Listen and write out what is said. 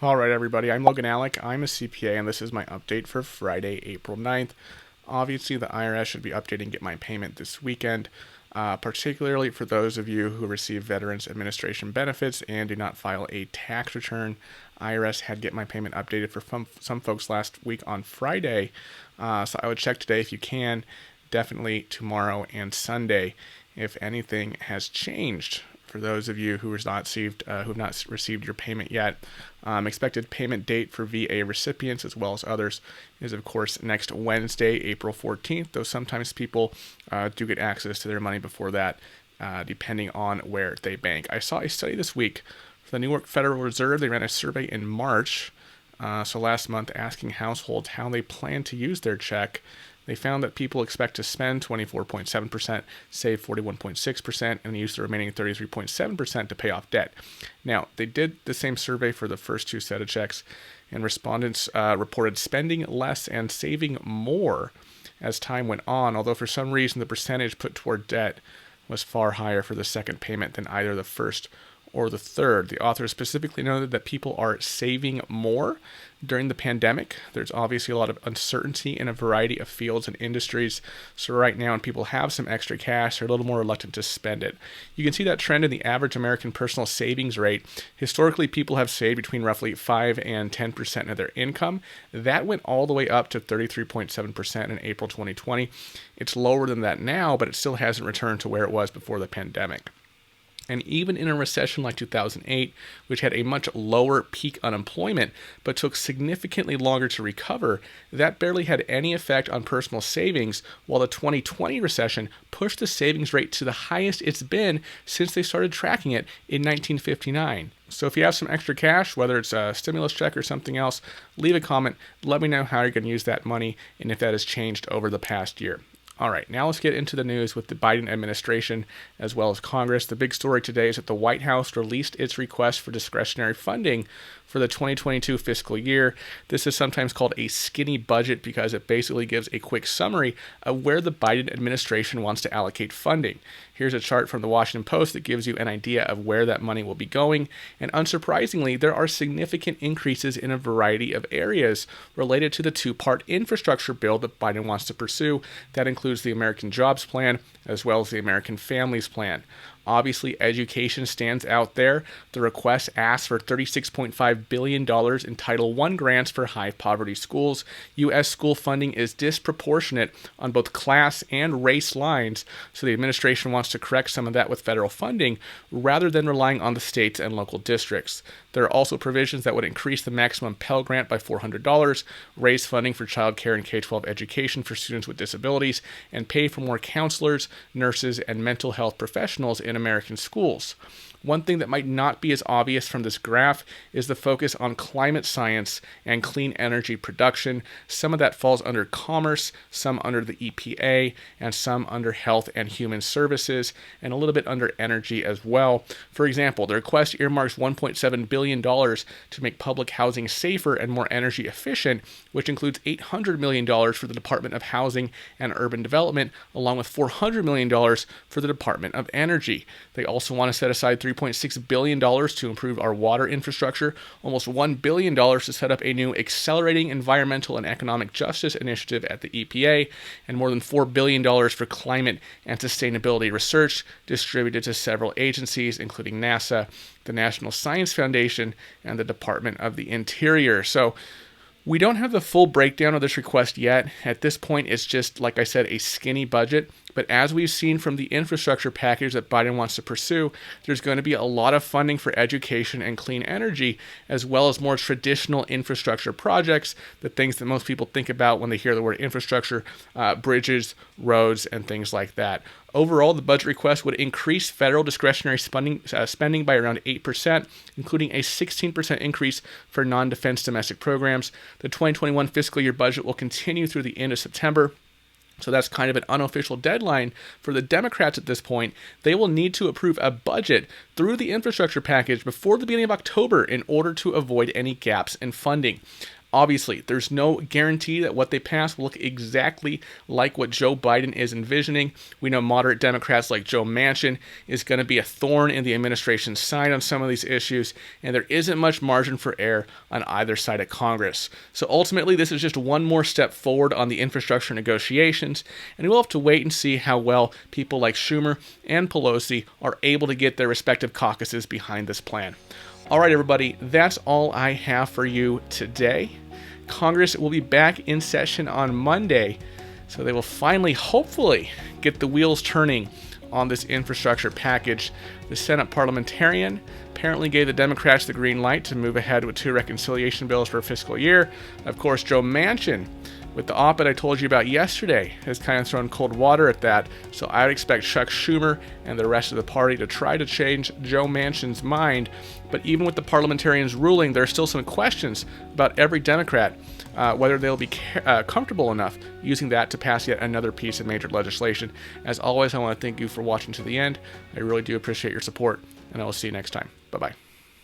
All right, everybody. I'm Logan Alec. I'm a CPA, and this is my update for Friday, April 9th. Obviously, the IRS should be updating Get My Payment this weekend, particularly for those of you who receive Veterans Administration benefits and do not file a tax return. IRS had Get My Payment updated for some folks last week on Friday, so I would check today if you can, definitely tomorrow and Sunday if anything has changed. For those of you who have not received your payment yet, expected payment date for VA recipients as well as others is, of course, next Wednesday, April 14th, though sometimes people do get access to their money before that, depending on where they bank. I saw a study this week for the New York Federal Reserve. They ran a survey in March, so last month, asking households how they plan to use their check. They found that people expect to spend 24.7%, save 41.6%, and use the remaining 33.7% to pay off debt. Now, they did the same survey for the first two set of checks, and respondents reported spending less and saving more as time went on, although for some reason the percentage put toward debt was far higher for the second payment than either the first or the third. The author specifically noted that people are saving more during the pandemic. There's obviously a lot of uncertainty in a variety of fields and industries. So right now, when people have some extra cash, they're a little more reluctant to spend it. You can see that trend in the average American personal savings rate. Historically, people have saved between roughly 5 and 10% of their income. That went all the way up to 33.7% in April 2020. It's lower than that now, but it still hasn't returned to where it was before the pandemic. And even in a recession like 2008, which had a much lower peak unemployment but took significantly longer to recover, that barely had any effect on personal savings, while the 2020 recession pushed the savings rate to the highest it's been since they started tracking it in 1959. So if you have some extra cash, whether it's a stimulus check or something else, leave a comment. Let me know how you're going to use that money and if that has changed over the past year. All right, now let's get into the news with the Biden administration as well as Congress. The big story today is that the White House released its request for discretionary funding for the 2022 fiscal year. This is sometimes called a skinny budget because it basically gives a quick summary of where the Biden administration wants to allocate funding. Here's a chart from the Washington Post that gives you an idea of where that money will be going. And unsurprisingly, there are significant increases in a variety of areas related to the two-part infrastructure bill that Biden wants to pursue. That includes the American Jobs Plan as well as the American Families Plan. Obviously, education stands out there. The request asks for $36.5 billion in Title I grants for high-poverty schools. U.S. school funding is disproportionate on both class and race lines, so the administration wants to correct some of that with federal funding rather than relying on the states and local districts. There are also provisions that would increase the maximum Pell Grant by $400, raise funding for child care and K-12 education for students with disabilities, and pay for more counselors, nurses, and mental health professionals in American schools. One thing that might not be as obvious from this graph is the focus on climate science and clean energy production. Some of that falls under commerce, some under the EPA, and some under health and human services, and a little bit under energy as well. For example, the request earmarks $1.7 billion to make public housing safer and more energy efficient, which includes $800 million for the Department of Housing and Urban Development, along with $400 million for the Department of Energy. They also want to set aside $3.6 billion to improve our water infrastructure, almost $1 billion to set up a new accelerating environmental and economic justice initiative at the EPA, and more than $4 billion for climate and sustainability research distributed to several agencies, including NASA, the National Science Foundation, and the Department of the Interior. So we don't have the full breakdown of this request yet. At this point, it's just, like I said, a skinny budget. But as we've seen from the infrastructure package that Biden wants to pursue, there's going to be a lot of funding for education and clean energy, as well as more traditional infrastructure projects, the things that most people think about when they hear the word infrastructure, bridges, roads, and things like that. Overall, the budget request would increase federal discretionary spending by around 8%, including a 16% increase for non-defense domestic programs. The 2021 fiscal year budget will continue through the end of September. So that's kind of an unofficial deadline for the Democrats at this point. They will need to approve a budget through the infrastructure package before the beginning of October in order to avoid any gaps in funding. Obviously, there's no guarantee that what they pass will look exactly like what Joe Biden is envisioning. We know moderate Democrats like Joe Manchin is going to be a thorn in the administration's side on some of these issues, and there isn't much margin for error on either side of Congress. So ultimately, this is just one more step forward on the infrastructure negotiations, and we'll have to wait and see how well people like Schumer and Pelosi are able to get their respective caucuses behind this plan. All right, everybody, that's all I have for you today. Congress will be back in session on Monday, so they will finally, hopefully, get the wheels turning on this infrastructure package. The Senate parliamentarian apparently gave the Democrats the green light to move ahead with 2 reconciliation bills for a fiscal year. Of course, Joe Manchin, with the op-ed I told you about yesterday, has kind of thrown cold water at that, so I would expect Chuck Schumer and the rest of the party to try to change Joe Manchin's mind. But even with the parliamentarians' ruling, there are still some questions about every Democrat, whether they'll be comfortable enough using that to pass yet another piece of major legislation. As always, I want to thank you for watching to the end. I really do appreciate your support, and I will see you next time. Bye-bye.